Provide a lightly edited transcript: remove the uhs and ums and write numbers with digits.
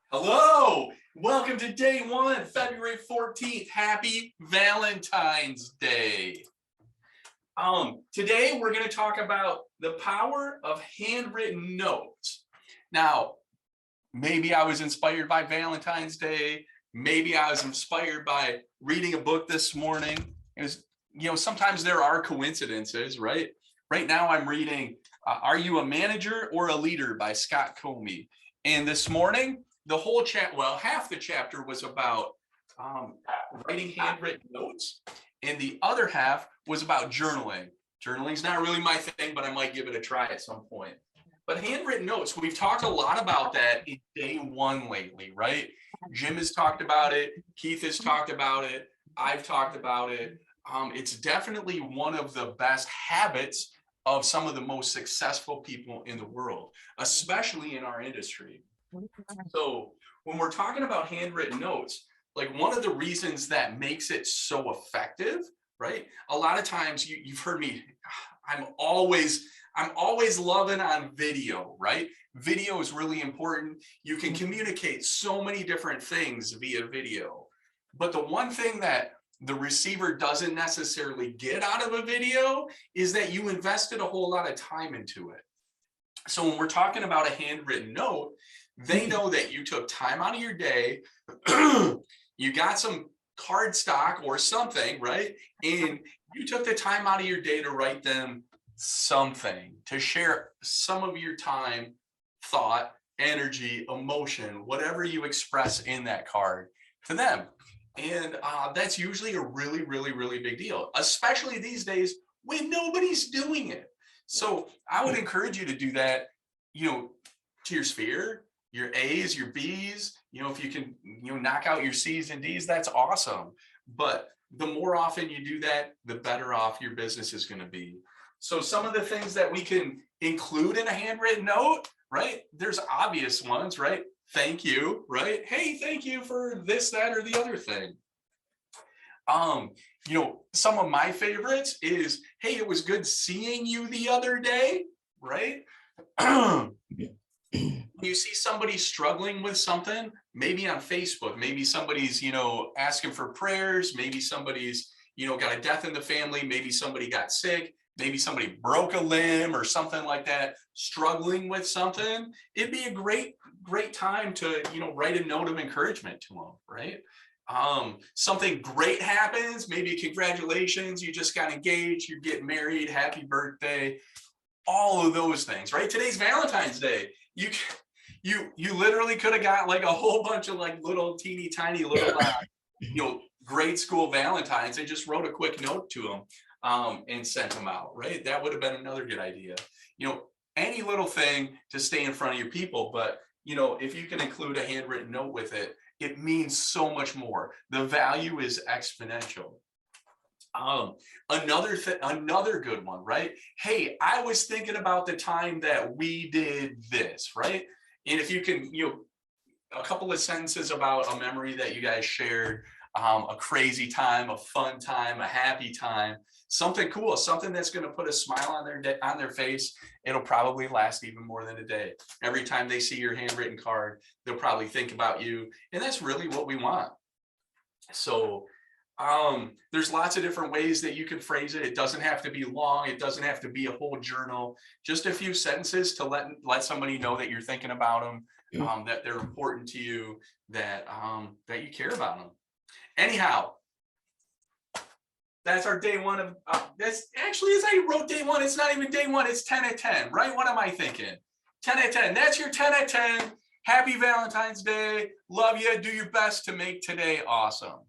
Hello, welcome to day one, February 14th. Happy Valentine's Day. Today we're going to talk about the power of handwritten notes. Now, maybe I was inspired by Valentine's Day. Maybe I was inspired by reading a book this morning. It was, sometimes there are coincidences, right? Right now I'm reading Are You a Manager or a Leader by Scott Comey. And this morning, the whole half the chapter was about writing handwritten notes, and the other half was about journaling. Journaling's not really my thing, but I might give it a try at some point. But handwritten notes, we've talked a lot about that in day one lately, right? Jim has talked about it. Keith has talked about it. I've talked about it. It's definitely one of the best habits of some of the most successful people in the world, especially in our industry. So when we're talking about handwritten notes, like one of the reasons that makes it so effective, right? A lot of times you've heard me, I'm always loving on video, right? Video is really important. You can communicate so many different things via video. But the one thing that the receiver doesn't necessarily get out of a video is that you invested a whole lot of time into it. So when we're talking about a handwritten note, they know that you took time out of your day, you got some card stock or something, right? And you took the time out of your day to write them something, to share some of your time, thought, energy, emotion, whatever you express in that card to them. And that's usually a really, really, really big deal, especially these days when nobody's doing it. So I would encourage you to do that, to your sphere, your A's, your B's, if you can, knock out your C's and D's, that's awesome. But the more often you do that, the better off your business is going to be. So some of the things that we can include in a handwritten note, right? There's obvious ones, right? Thank you, right? Hey, thank you for this, that, or the other thing. Some of my favorites is, hey, it was good seeing you the other day, right? You see somebody struggling with something, maybe on Facebook, maybe somebody's, asking for prayers, maybe somebody's, got a death in the family, maybe somebody got sick, maybe somebody broke a limb or something like that, struggling with something. It'd be a great time to, write a note of encouragement to them, right? Something great happens, maybe congratulations, you just got engaged, you're getting married, happy birthday, all of those things, right? Today's Valentine's Day. You literally could have got like a whole bunch of like little teeny tiny little grade school Valentines and just wrote a quick note to them and sent them out, right? That would have been another good idea. Any little thing to stay in front of your people, but if you can include a handwritten note with it, it means so much more. The value is exponential. Another good one, right? Hey, I was thinking about the time that we did this, right? And if you can, a couple of sentences about a memory that you guys shared, a crazy time, a fun time, a happy time, something cool, something that's going to put a smile on their face. It'll probably last even more than a day. Every time they see your handwritten card, they'll probably think about you, and that's really what we want. So there's lots of different ways that you can phrase it. It doesn't have to be long. It doesn't have to be a whole journal. Just a few sentences to let somebody know that you're thinking about them, that they're important to you, that you care about them. Anyhow, that's our day one of this. Actually, as I wrote day one, it's not even day one. It's 10 at 10, right? What am I thinking? 10 at 10. That's your 10 at 10. Happy Valentine's Day. Love you. Do your best to make today awesome.